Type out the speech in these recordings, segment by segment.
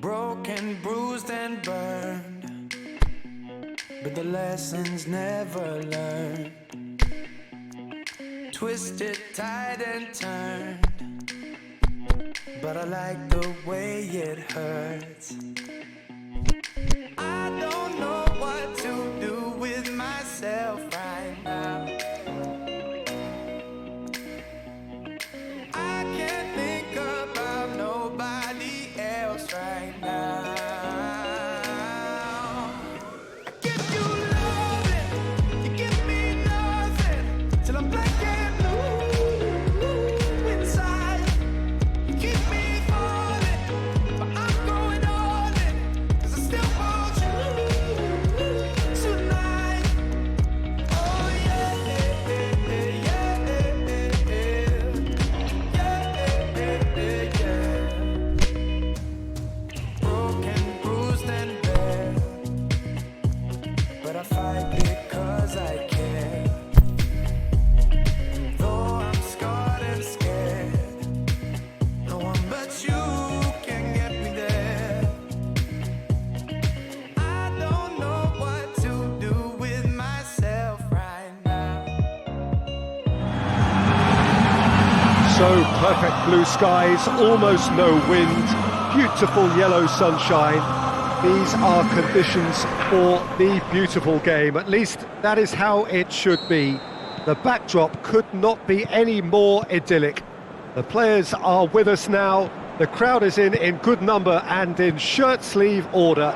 Broken, bruised and burned, but the lessons never learned. Twisted, tied and turned, but I like the way it hurts. I don't know what to do with myself right now. I can't think about nobody else right now. I give you loving, you give me nothing, till I'm black and blue inside. You keep me falling, but I'm going all in, 'cause I still want you tonight. Oh yeah, yeah, yeah, yeah, yeah. Broken, bruised and bare, but I fight because I care. And though I'm scarred and scared, no one but you can get me there. I don't know what to do with myself right now. So perfect blue skies, almost no wind, beautiful yellow sunshine. These are conditions for the beautiful game. At least that is how it should be. The backdrop could not be any more idyllic. The players are with us now. The crowd is in good number and in shirt-sleeve order.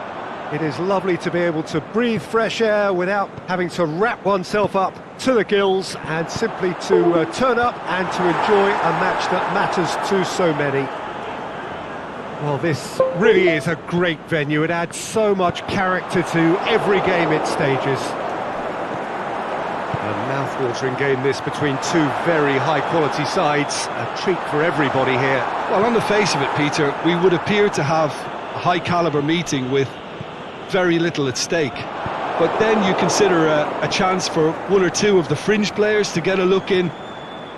It is lovely to be able to breathe fresh air without having to wrap oneself up to the gills, and simply to turn up and to enjoy a match that matters to so many. Well, this really is a great venue. It adds so much character to every game it stages. A mouth-watering game this between two very high-quality sides. A treat for everybody here. Well, on the face of it, Peter, we would appear to have a high-caliber meeting with very little at stake. But then you consider a chance for one or two of the fringe players to get a look in,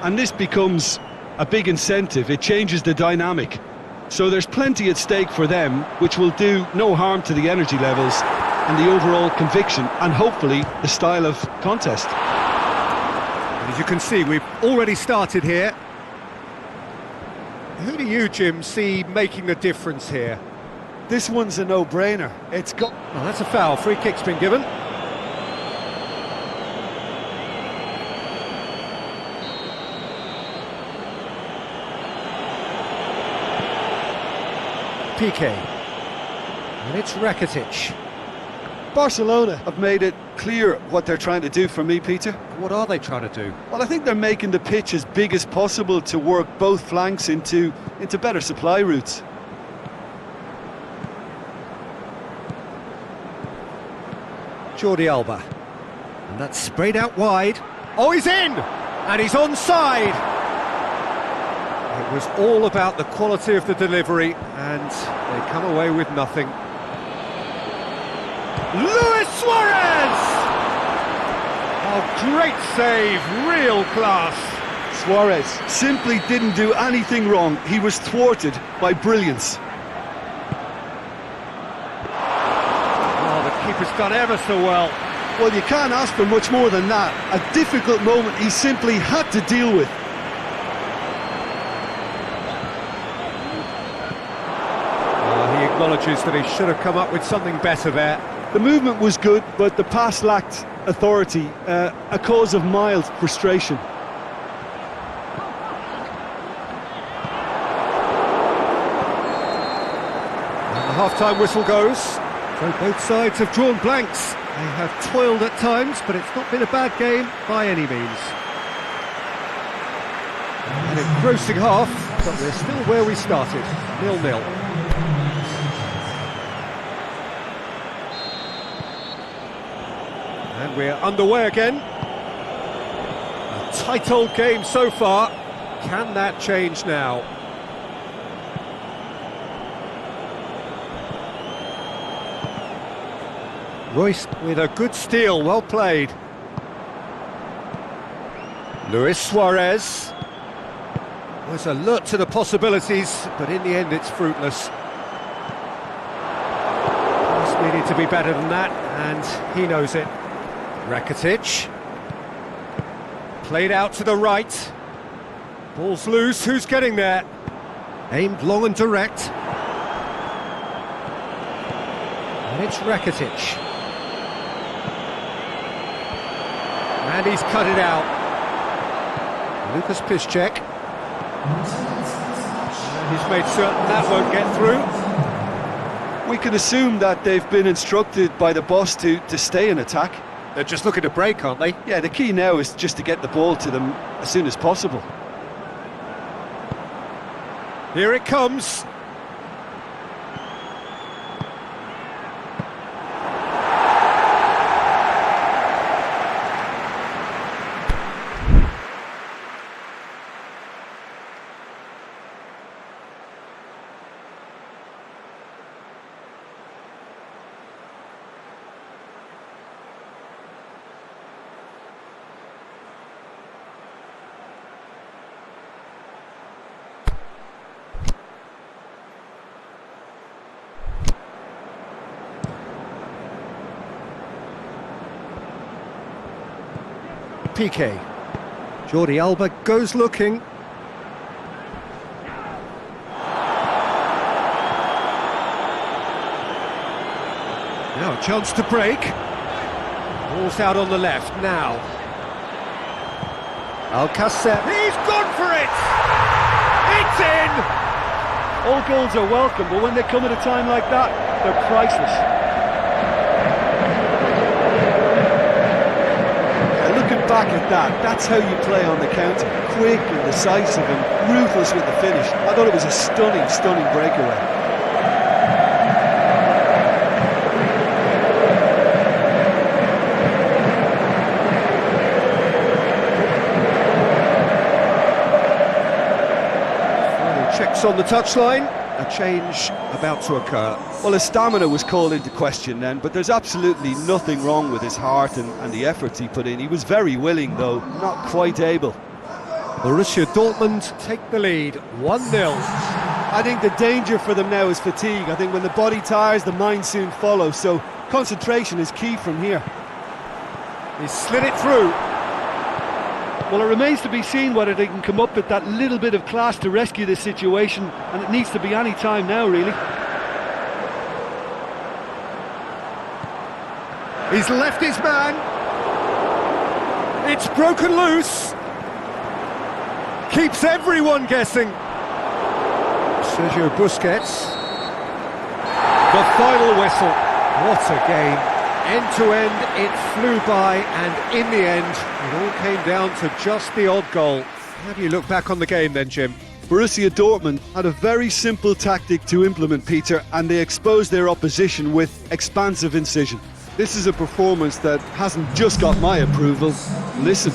and this becomes a big incentive. It changes the dynamic. So there's plenty at stake for them, which will do no harm to the energy levels and the overall conviction, and hopefully the style of contest. As you can see, we've already started here. Who do you, Jim, see making a difference here? This one's a no-brainer. It's got... Well, that's a foul. Free kick's been given. PK. And it's Rakitic. Barcelona have made it clear what they're trying to do for me, Peter. What are they trying to do? Well, I think they're making the pitch as big as possible to work both flanks into better supply routes. Jordi Alba. And that's sprayed out wide. Oh, he's in! And he's onside! It was all about the quality of the delivery, and they come away with nothing. Luis Suarez! Oh, great save, real class. Suarez simply didn't do anything wrong. He was thwarted by brilliance. Oh, the keeper's done ever so well. Well, you can't ask for much more than that. A difficult moment he simply had to deal with. He acknowledges that he should have come up with something better there. The movement was good, but the pass lacked authority, a cause of mild frustration. And the half-time whistle goes. So both sides have drawn blanks. They have toiled at times, but it's not been a bad game by any means. An engrossing half, but we're still where we started, 0-0. And we're underway again. A tight old game so far. Can that change now? Royce with a good steal, well played. Luis Suarez was alert to the possibilities, but in the end it's fruitless. Needed to be better than that, and he knows it. Rakitic. Played out to the right. Ball's loose, who's getting there? Aimed long and direct. And it's Rakitic. And he's cut it out. Lucas Piszczek. And he's made certain that won't get through. We can assume that they've been instructed by the boss to stay in attack. They're just looking to break, aren't they? Yeah, the key now is just to get the ball to them as soon as possible. Here it comes. Piqué. Jordi Alba goes looking. Now a chance to break. Ball's out on the left now. Alcacer. He's gone for it! It's in! All goals are welcome, but when they come at a time like that, they're priceless. Back at that, that's how you play on the counter. Quick and decisive and ruthless with the finish. I thought it was a stunning breakaway. Final checks on the touchline. A change about to occur. Well, his stamina was called into question then, but there's absolutely nothing wrong with his heart and the efforts he put in. He was very willing, though, not quite able. Borussia Dortmund take the lead, 1-0. I think the danger for them now is fatigue. I think when the body tires, the mind soon follows, so concentration is key from here. He slid it through. Well, it remains to be seen whether they can come up with that little bit of class to rescue this situation, and it needs to be any time now, really. He's left his man. It's broken loose. Keeps everyone guessing. Sergio Busquets. The final whistle. What a game. End to end, it flew by, and in the end, it all came down to just the odd goal. How do you look back on the game then, Jim? Borussia Dortmund had a very simple tactic to implement, Peter, and they exposed their opposition with expansive incision. This is a performance that hasn't just got my approval. Listen.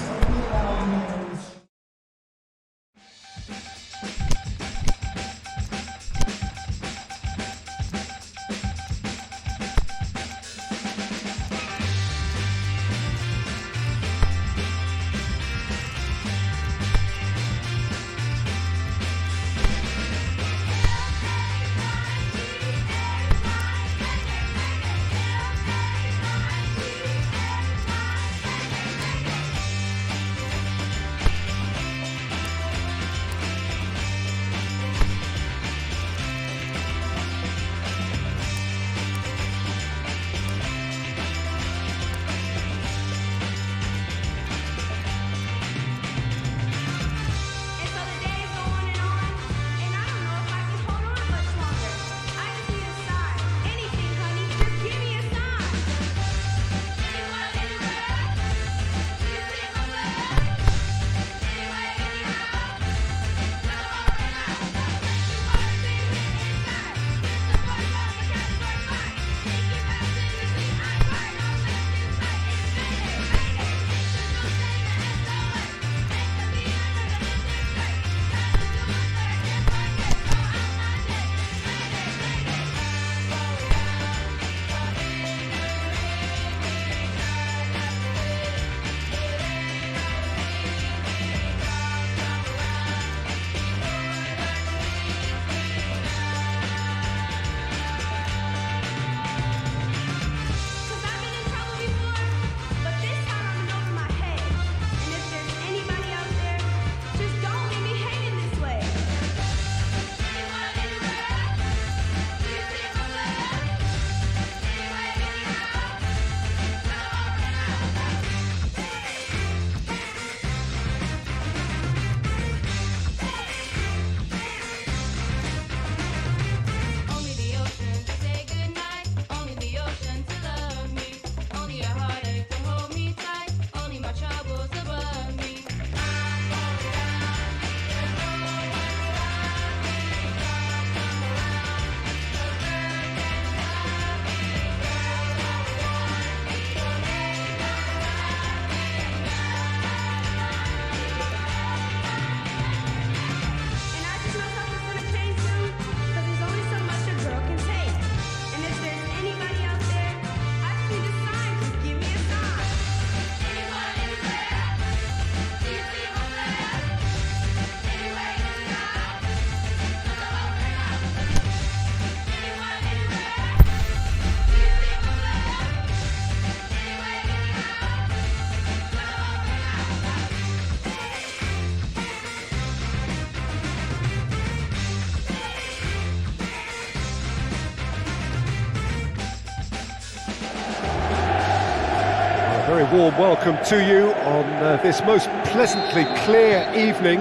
Very warm welcome to you on this most pleasantly clear evening.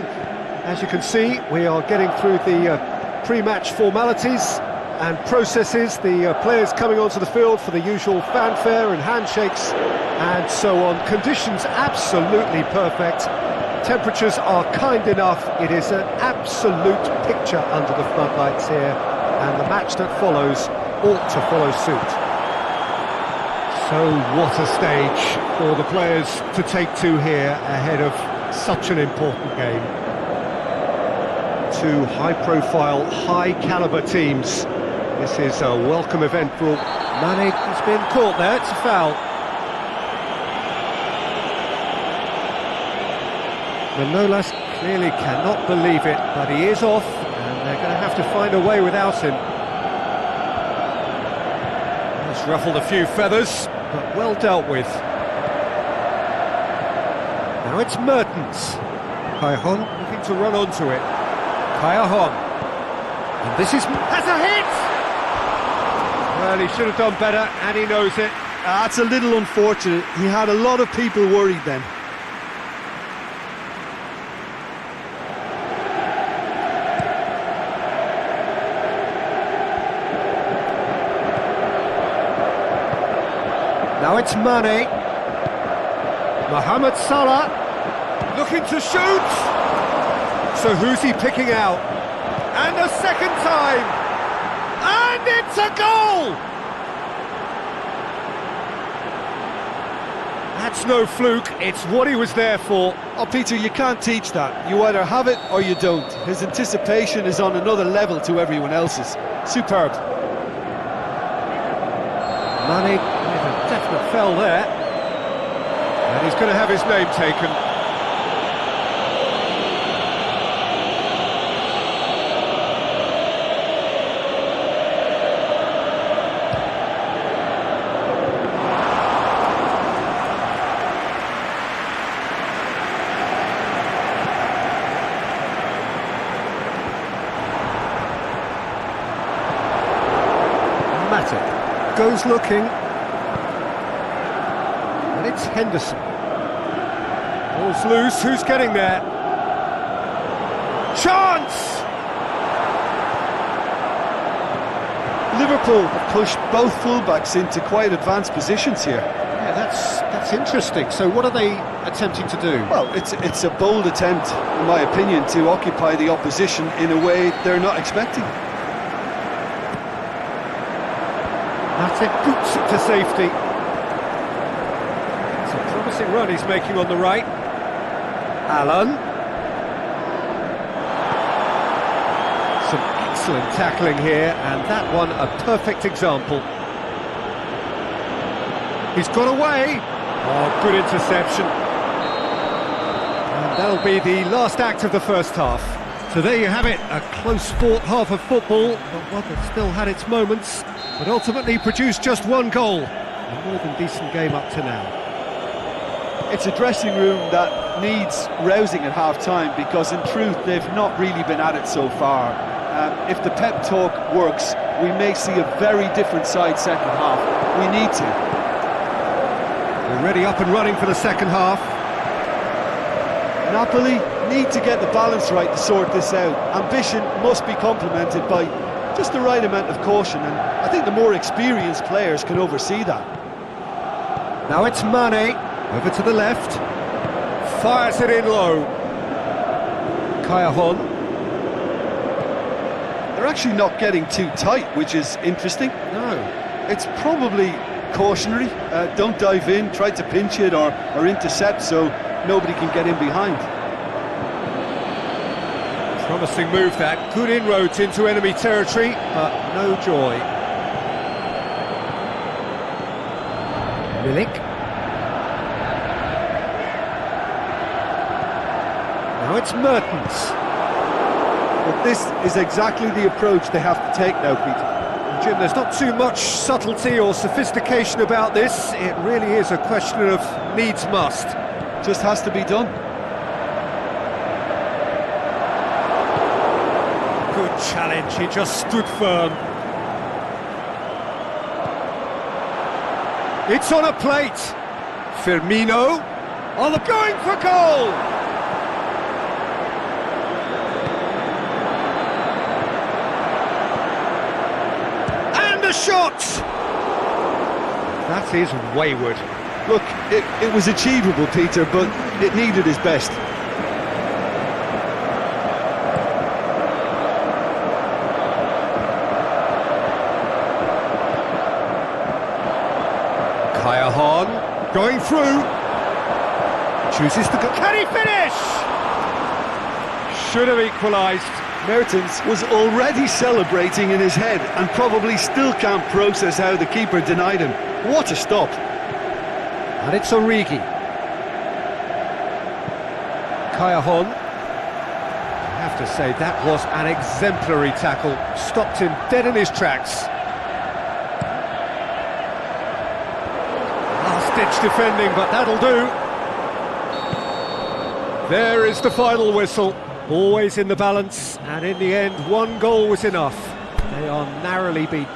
As you can see, we are getting through the pre-match formalities and processes, the players coming onto the field for the usual fanfare and handshakes and so on. Conditions absolutely perfect. Temperatures are kind enough. It is an absolute picture under the floodlights here, and the match that follows ought to follow suit. So what a stage for the players to take to here ahead of such an important game. Two high-profile, high-caliber teams. This is a welcome event for Mane. Has been caught there, it's a foul. Manolas clearly cannot believe it, but he is off, and they're going to have to find a way without him. He's ruffled a few feathers, but well dealt with. Now it's Mertens. Cajon looking to run onto it. Cajon. And this has a hit! Well, he should have done better, and he knows it. That's a little unfortunate. He had a lot of people worried then. Now it's Mane. Mohamed Salah looking to shoot. So who's he picking out? And a second time. And it's a goal! That's no fluke, it's what he was there for. Oh, Peter, you can't teach that. You either have it or you don't. His anticipation is on another level to everyone else's. Superb. Mane with a definite fell there. And he's going to have his name taken. Goes looking, and it's Henderson. Ball's loose, who's getting there? Chance! Liverpool have pushed both fullbacks into quite advanced positions here. Yeah, that's interesting. So what are they attempting to do? Well, it's a bold attempt, in my opinion, to occupy the opposition in a way they're not expecting. That's it, boots it to safety. It's a promising run he's making on the right. Alan. Some excellent tackling here, and that one a perfect example. He's got away. Oh, good interception. And that'll be the last act of the first half. So there you have it, a close fought half of football, but one that still had its moments, but ultimately produced just one goal. A more than decent game up to now. It's a dressing room that needs rousing at half-time, because in truth they've not really been at it so far. If the pep talk works, we may see a very different side second half. We need to. We're ready up and running for the second half. Napoli need to get the balance right to sort this out. Ambition must be complemented by just the right amount of caution, and I think the more experienced players can oversee that. Now it's Mane, over to the left, fires it in low. Cajon. They're actually not getting too tight, which is interesting. No. It's probably cautionary. Don't dive in, try to pinch it or intercept so nobody can get in behind. Promising move that, good inroads into enemy territory, but no joy. Milik. Now it's Mertens. But this is exactly the approach they have to take now, Peter. Jim, there's not too much subtlety or sophistication about this. It really is a question of needs must. Just has to be done. Good challenge, he just stood firm. It's on a plate. Firmino. On the going for goal! And the shot! That is wayward. Look, it was achievable, Peter, but it needed his best. Going through. Chooses to go. Can he finish? Should have equalised. Mertens was already celebrating in his head and probably still can't process how the keeper denied him. What a stop. And it's Origi. Callejón. I have to say, that was an exemplary tackle. Stopped him dead in his tracks. Last-ditch defending, but that'll do. There is the final whistle. Always in the balance, and in the end, one goal was enough. They are narrowly beaten.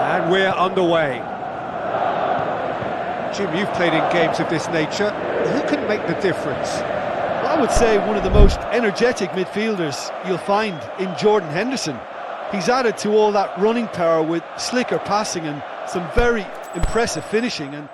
And we're underway. Jim, you've played in games of this nature. Who can make the difference? I would say one of the most energetic midfielders you'll find in Jordan Henderson. He's added to all that running power with slicker passing and some very impressive finishing. And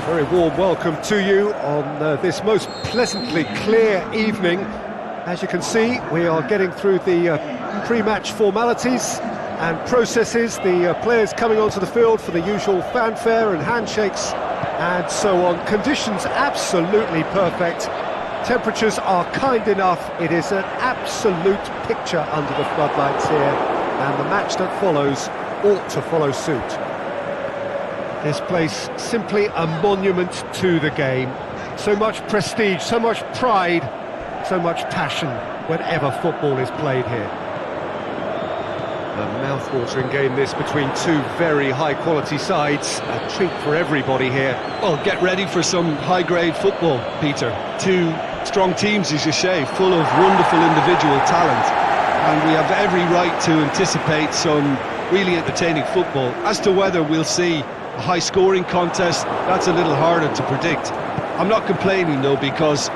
very warm welcome to you on this most pleasantly clear evening. As you can see, we are getting through the pre-match formalities and processes, the players coming onto the field for the usual fanfare and handshakes and so on. Conditions absolutely perfect. Temperatures are kind enough. It is an absolute picture under the floodlights here, and the match that follows ought to follow suit. This place, simply a monument to the game. So much prestige, so much pride, so much passion whenever football is played here. A mouth-watering game this between two very high-quality sides. A treat for everybody here. well, get ready for some high-grade football, Peter. Two strong teams, as you say, full of wonderful individual talent. And we have every right to anticipate some really entertaining football. As to whether we'll see a high-scoring contest, that's a little harder to predict. I'm not complaining, though, because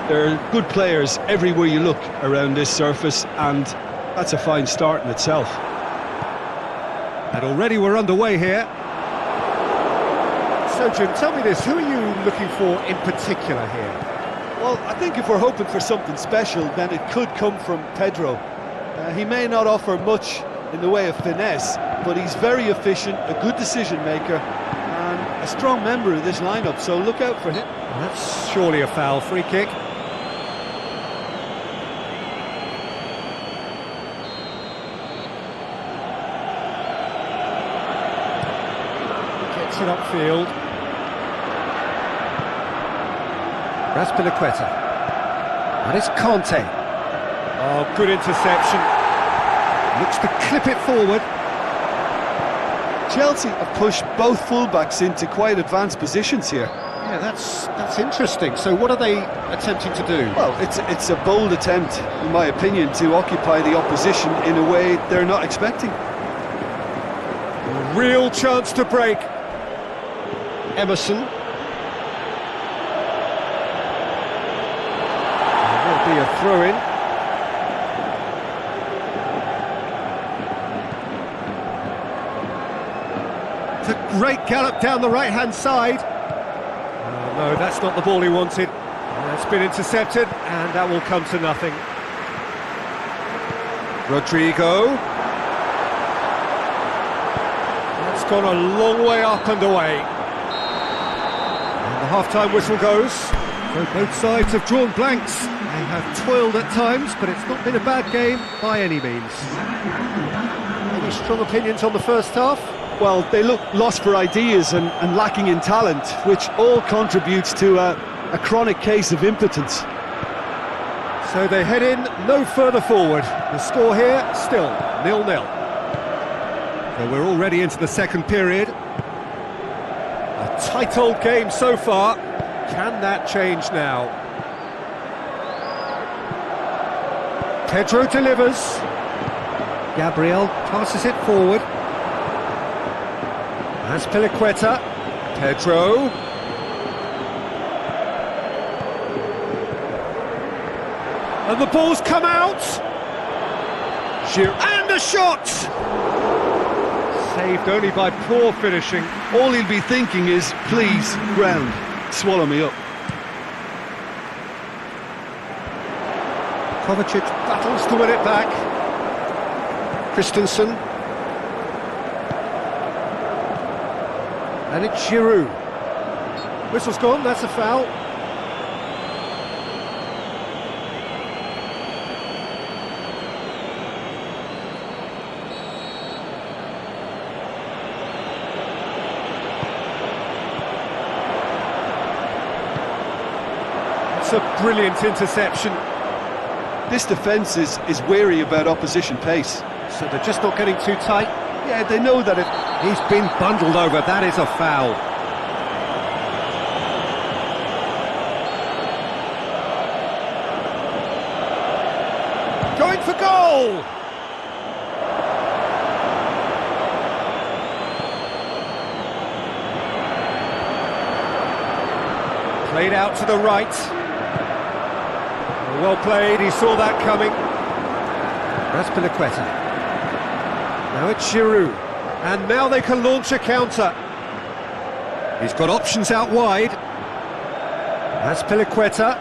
there are good players everywhere you look around this surface, and that's a fine start in itself. And already we're underway here. So, Jim, tell me this, who are you looking for in particular here? Well, I think if we're hoping for something special, then it could come from Pedro. He may not offer much in the way of finesse, but he's very efficient, a good decision maker, and a strong member of this lineup, so look out for him. That's surely a foul. Free kick. Gets it upfield. Raspilicueta. And it's Conte. Oh, good interception. Looks to clip it forward. Chelsea have pushed both fullbacks into quite advanced positions here. Yeah, that's interesting. So what are they attempting to do? Well, it's a bold attempt, in my opinion, to occupy the opposition in a way they're not expecting. A real chance to break. Emerson. There will be a throw-in. It's a great gallop down the right-hand side. Oh, no, that's not the ball he wanted. That's been intercepted, and that will come to nothing. Rodrigo. That's gone a long way up and away. And the half-time whistle goes. So both sides have drawn blanks. They have toiled at times, but it's not been a bad game by any means. Any strong opinions on the first half? Well, they look lost for ideas and lacking in talent, which all contributes to a chronic case of impotence. So they head in no further forward. The score here, still 0-0. So we're already into the second period. A tight old game so far. Can that change now? Pedro delivers. Gabriel passes it forward. Azpilicueta. Pedro. And the ball's come out. And a shot! Saved only by poor finishing. All he'll be thinking is, please, ground, swallow me up. Kovacic battles to win it back. Christensen. And it's Giroud. Whistle's gone, that's a foul. It's a brilliant interception. This defence is wary about opposition pace. So they're just not getting too tight. Yeah, they know that if... He's been bundled over, that is a foul. Going for goal! Played out to the right. Well played, he saw that coming. Raspilicueta. Now it's Giroud. And now they can launch a counter. He's got options out wide. Azpilicueta.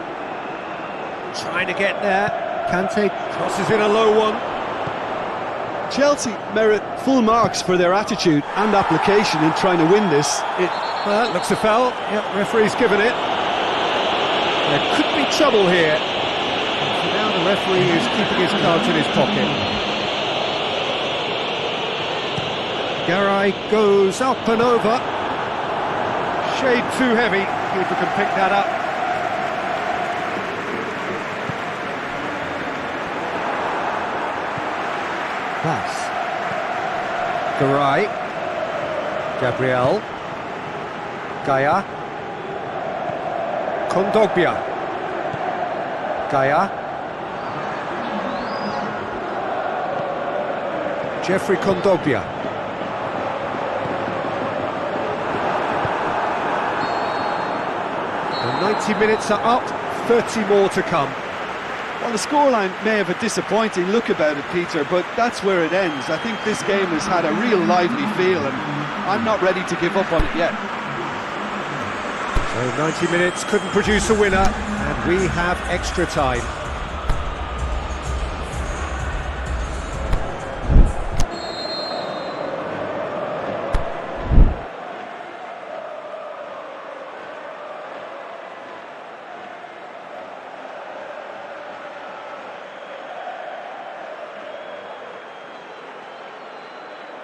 Trying to get there. Kante crosses in a low one. Chelsea merit full marks for their attitude and application in trying to win this. Well, looks a foul. Yep, referee's given it. There could be trouble here. So now the referee is keeping his cards in his pocket. Garay goes up and over. Shade too heavy. Keeper can pick that up. Pass. Garay. Gabriel. Gaia. Kondogbia. Gaia. Jeffrey Kondogbia. The 90 minutes are up, 30 more to come. Well, the scoreline may have a disappointing look about it, Peter, but that's where it ends. I think this game has had a real lively feel, and I'm not ready to give up on it yet. So 90 minutes couldn't produce a winner, and we have extra time.